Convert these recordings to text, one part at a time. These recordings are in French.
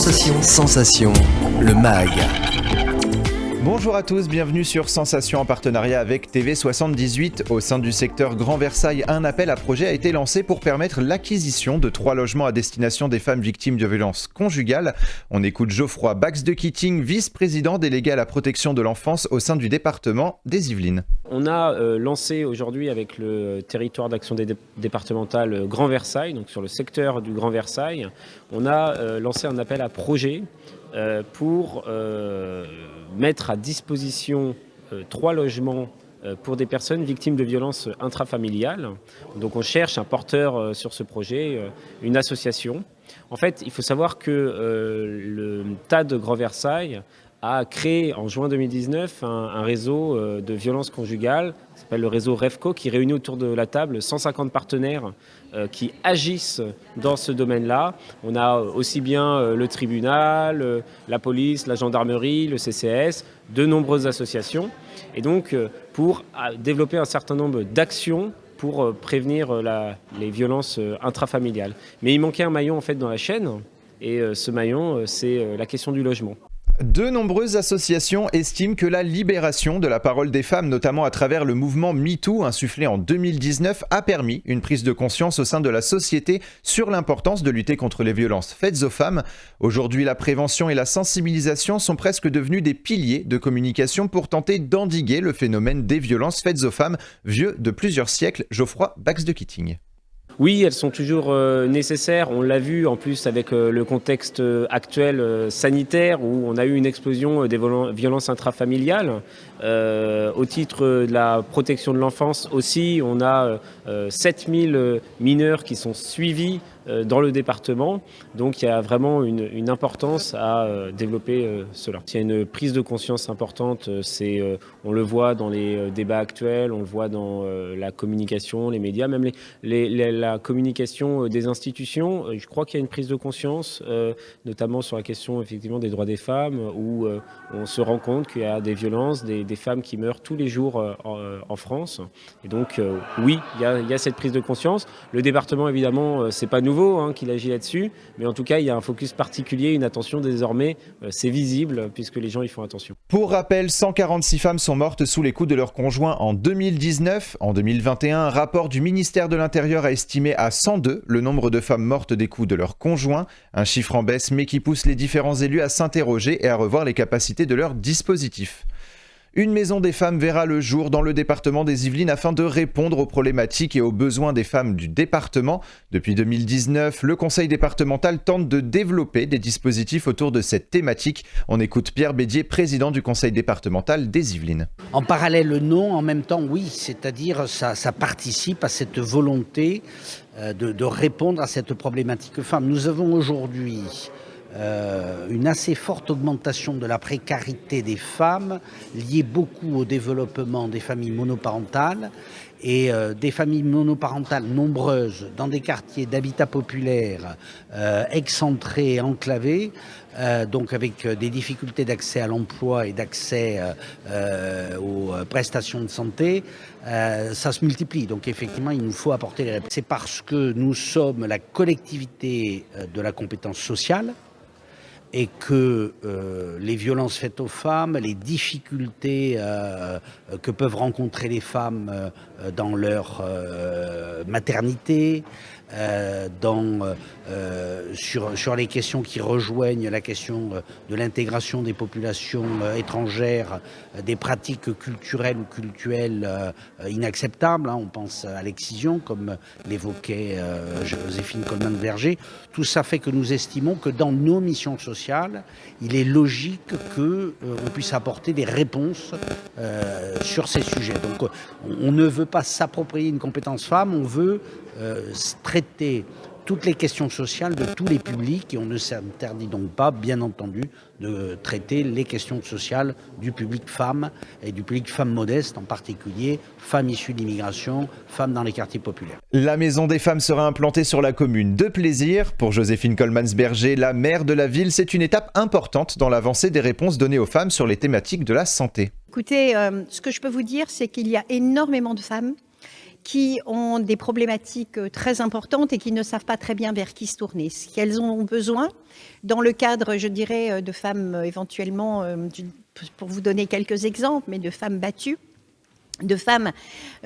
Sensation, le MAG. Bonjour à tous, bienvenue sur Sensation en partenariat avec TV78. Au sein du secteur Grand Versailles, un appel à projet a été lancé pour permettre l'acquisition de 3 logements à destination des femmes victimes de violences conjugales. On écoute Geoffroy Bax-de-Kitting, vice-président délégué à la protection de l'enfance au sein du département des Yvelines. On a lancé aujourd'hui avec le territoire d'action départementale Grand Versailles, donc sur le secteur du Grand Versailles, on a lancé un appel à projet pour mettre à disposition 3 logements pour des personnes victimes de violences intrafamiliales. Donc on cherche un porteur sur ce projet, une association. En fait, il faut savoir que le TAD de Grand Versailles a créé en juin 2019 un réseau de violences conjugales qui s'appelle le réseau REFCO, qui réunit autour de la table 150 partenaires qui agissent dans ce domaine-là. On a aussi bien le tribunal, la police, la gendarmerie, le CCAS, de nombreuses associations. Et donc, pour développer un certain nombre d'actions pour prévenir les violences intrafamiliales. Mais il manquait un maillon en fait dans la chaîne, et ce maillon, c'est la question du logement. De nombreuses associations estiment que la libération de la parole des femmes, notamment à travers le mouvement MeToo insufflé en 2019, a permis une prise de conscience au sein de la société sur l'importance de lutter contre les violences faites aux femmes. Aujourd'hui, la prévention et la sensibilisation sont presque devenus des piliers de communication pour tenter d'endiguer le phénomène des violences faites aux femmes, vieux de plusieurs siècles. Geoffroy Bax-de-Kitting. Oui, elles sont toujours nécessaires. On l'a vu en plus avec le contexte actuel sanitaire où on a eu une explosion des violences intrafamiliales. Au titre de la protection de l'enfance aussi, on a 7000 mineurs qui sont suivis dans le département. Donc il y a vraiment une importance à développer cela. Il y a une prise de conscience importante, on le voit dans les débats actuels, on le voit dans la communication, les médias, même la communication des institutions. Je crois qu'il y a une prise de conscience, notamment sur la question effectivement des droits des femmes, où on se rend compte qu'il y a des violences, des femmes qui meurent tous les jours en France. Et donc oui, il y a cette prise de conscience. Le département évidemment, c'est pas nouveau qu'il agit là-dessus, mais en tout cas il y a un focus particulier, une attention désormais, c'est visible puisque les gens y font attention. Pour rappel, 146 femmes sont mortes sous les coups de leur conjoint en 2019. En 2021, un rapport du ministère de l'Intérieur a estimé à 102 le nombre de femmes mortes des coups de leur conjoint, un chiffre en baisse mais qui pousse les différents élus à s'interroger et à revoir les capacités de leur dispositif. Une maison des femmes verra le jour dans le département des Yvelines afin de répondre aux problématiques et aux besoins des femmes du département. Depuis 2019, le conseil départemental tente de développer des dispositifs autour de cette thématique. On écoute Pierre Bédier, président du conseil départemental des Yvelines. En parallèle, non, en même temps, oui, c'est-à-dire ça participe à cette volonté de répondre à cette problématique femme. Nous avons aujourd'hui une assez forte augmentation de la précarité des femmes, liée beaucoup au développement des familles monoparentales et des familles monoparentales nombreuses dans des quartiers d'habitat populaire excentrés, enclavés, donc avec des difficultés d'accès à l'emploi et d'accès aux prestations de santé, ça se multiplie. Donc effectivement, il nous faut apporter les réponses. C'est parce que nous sommes la collectivité de la compétence sociale, et que les violences faites aux femmes, les difficultés que peuvent rencontrer les femmes dans leur maternité, sur les questions qui rejoignent la question de l'intégration des populations étrangères, des pratiques culturelles ou cultuelles inacceptables. On pense à l'excision, comme l'évoquait Joséphine Coleman-Berger. Tout ça fait que nous estimons que dans nos missions sociales, il est logique qu'on puisse apporter des réponses sur ces sujets. Donc on ne veut pas s'approprier une compétence femme, on veut traiter toutes les questions sociales de tous les publics et on ne s'interdit donc pas, bien entendu, de traiter les questions sociales du public femme et du public femme modeste, en particulier femmes issues d'immigration, femmes dans les quartiers populaires. La Maison des Femmes sera implantée sur la commune de Plaisir. Pour Joséphine Coleman-Berger, la maire de la ville, c'est une étape importante dans l'avancée des réponses données aux femmes sur les thématiques de la santé. Écoutez, ce que je peux vous dire, c'est qu'il y a énormément de femmes qui ont des problématiques très importantes et qui ne savent pas très bien vers qui se tourner. Ce qu'elles ont besoin, dans le cadre, je dirais, de femmes éventuellement, pour vous donner quelques exemples, mais de femmes battues, de femmes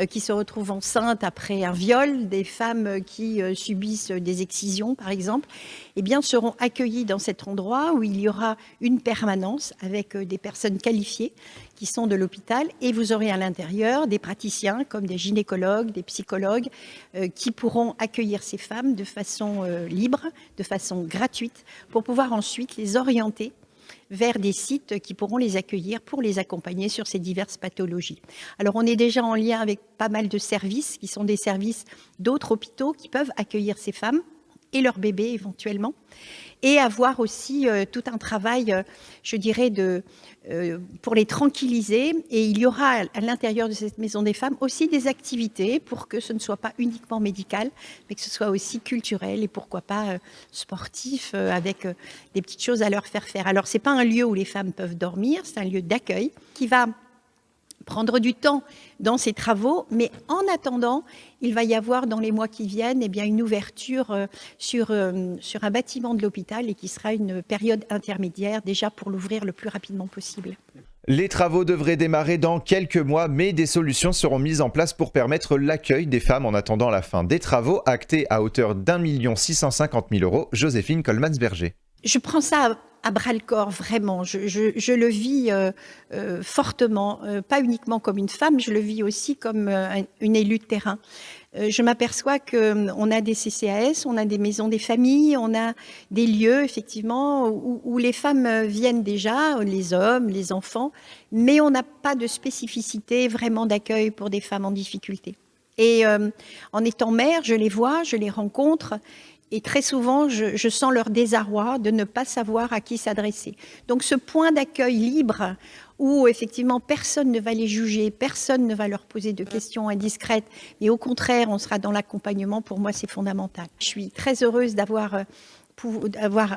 qui se retrouvent enceintes après un viol, des femmes qui subissent des excisions par exemple, eh bien, seront accueillies dans cet endroit où il y aura une permanence avec des personnes qualifiées qui sont de l'hôpital, et vous aurez à l'intérieur des praticiens comme des gynécologues, des psychologues qui pourront accueillir ces femmes de façon libre, de façon gratuite, pour pouvoir ensuite les orienter vers des sites qui pourront les accueillir pour les accompagner sur ces diverses pathologies. Alors on est déjà en lien avec pas mal de services qui sont des services d'autres hôpitaux qui peuvent accueillir ces femmes et leurs bébés éventuellement, et avoir aussi tout un travail, je dirais, pour les tranquilliser. Et il y aura à l'intérieur de cette maison des femmes aussi des activités pour que ce ne soit pas uniquement médical, mais que ce soit aussi culturel et pourquoi pas sportif, avec des petites choses à leur faire faire. Alors c'est pas un lieu où les femmes peuvent dormir, c'est un lieu d'accueil qui va prendre du temps dans ces travaux, mais en attendant, il va y avoir dans les mois qui viennent une ouverture sur un bâtiment de l'hôpital, et qui sera une période intermédiaire déjà pour l'ouvrir le plus rapidement possible. Les travaux devraient démarrer dans quelques mois, mais des solutions seront mises en place pour permettre l'accueil des femmes en attendant la fin des travaux, actés à hauteur d'1 650 000 €. Joséphine Coleman-Berger. Je prends ça à bras-le-corps, vraiment. Je le vis fortement, pas uniquement comme une femme, je le vis aussi comme une élue de terrain. Je m'aperçois qu'on a des CCAS, on a des maisons des familles, on a des lieux, effectivement, où les femmes viennent déjà, les hommes, les enfants, mais on n'a pas de spécificité vraiment d'accueil pour des femmes en difficulté. Et en étant mère, je les vois, je les rencontre, et très souvent, je sens leur désarroi de ne pas savoir à qui s'adresser. Donc ce point d'accueil libre, où effectivement personne ne va les juger, personne ne va leur poser de questions indiscrètes, mais au contraire, on sera dans l'accompagnement, pour moi c'est fondamental. Je suis très heureuse d'avoir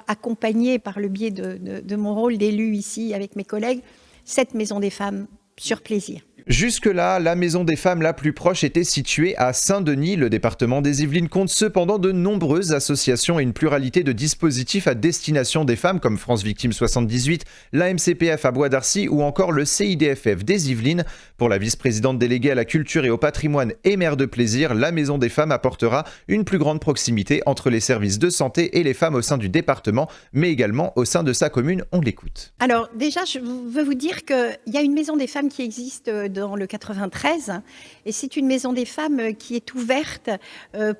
accompagné par le biais de mon rôle d'élu ici avec mes collègues, cette maison des femmes sur plaisir. Jusque-là, la maison des femmes la plus proche était située à Saint-Denis. Le département des Yvelines compte cependant de nombreuses associations et une pluralité de dispositifs à destination des femmes, comme France Victimes 78, la MCPF à Bois d'Arcy ou encore le CIDFF des Yvelines. Pour la vice-présidente déléguée à la culture et au patrimoine et maire de Plaisir, la maison des femmes apportera une plus grande proximité entre les services de santé et les femmes au sein du département, mais également au sein de sa commune. On l'écoute. Alors déjà, je veux vous dire qu'il y a une maison des femmes qui existe dans le 93, et c'est une maison des femmes qui est ouverte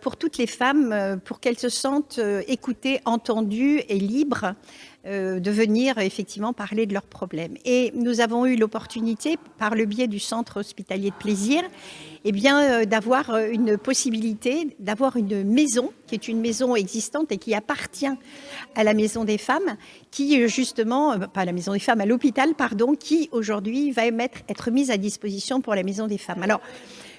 pour toutes les femmes, pour qu'elles se sentent écoutées, entendues et libres de venir effectivement parler de leurs problèmes. Et nous avons eu l'opportunité, par le biais du centre hospitalier de Plaisir, d'avoir une possibilité, d'avoir une maison, qui est une maison existante et qui appartient à la maison des femmes, qui justement, pas à la maison des femmes, à l'hôpital, pardon, qui aujourd'hui va être mise à disposition pour la maison des femmes. Alors,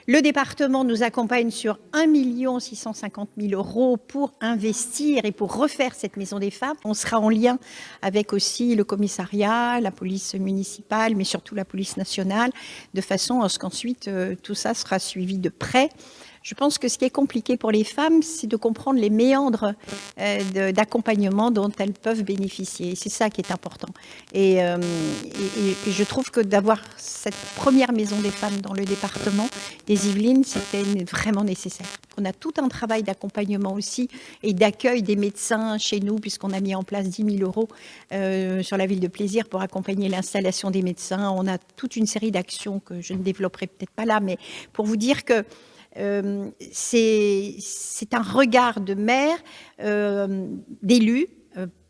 le département nous accompagne sur 1 650 000 € pour investir et pour refaire cette maison des femmes. On sera en lien avec aussi le commissariat, la police municipale, mais surtout la police nationale, de façon à ce qu'ensuite tout ça sera suivi de près. Je pense que ce qui est compliqué pour les femmes, c'est de comprendre les méandres d'accompagnement dont elles peuvent bénéficier. C'est ça qui est important. Et je trouve que d'avoir cette première maison des femmes dans le département des Yvelines, c'était vraiment nécessaire. On a tout un travail d'accompagnement aussi et d'accueil des médecins chez nous, puisqu'on a mis en place 10 000 € sur la ville de Plaisir pour accompagner l'installation des médecins. On a toute une série d'actions que je ne développerai peut-être pas là, mais pour vous dire que c'est un regard de mère, d'élus,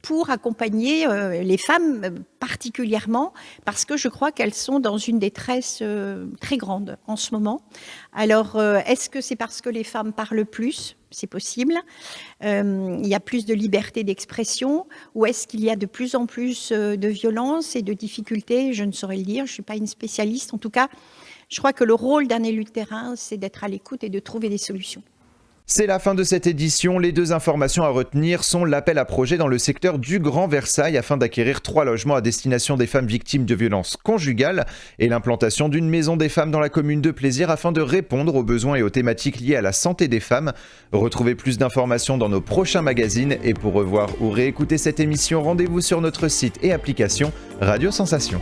pour accompagner les femmes particulièrement, parce que je crois qu'elles sont dans une détresse très grande en ce moment. Alors, est-ce que c'est parce que les femmes parlent plus ? C'est possible. Il y a plus de liberté d'expression, ou est-ce qu'il y a de plus en plus de violence et de difficultés ? Je ne saurais le dire, je ne suis pas une spécialiste. En tout cas, je crois que le rôle d'un élu de terrain, c'est d'être à l'écoute et de trouver des solutions. C'est la fin de cette édition. Les 2 informations à retenir sont l'appel à projet dans le secteur du Grand Versailles afin d'acquérir 3 logements à destination des femmes victimes de violences conjugales et l'implantation d'une maison des femmes dans la commune de Plaisir afin de répondre aux besoins et aux thématiques liées à la santé des femmes. Retrouvez plus d'informations dans nos prochains magazines et pour revoir ou réécouter cette émission, rendez-vous sur notre site et application Radio Sensation.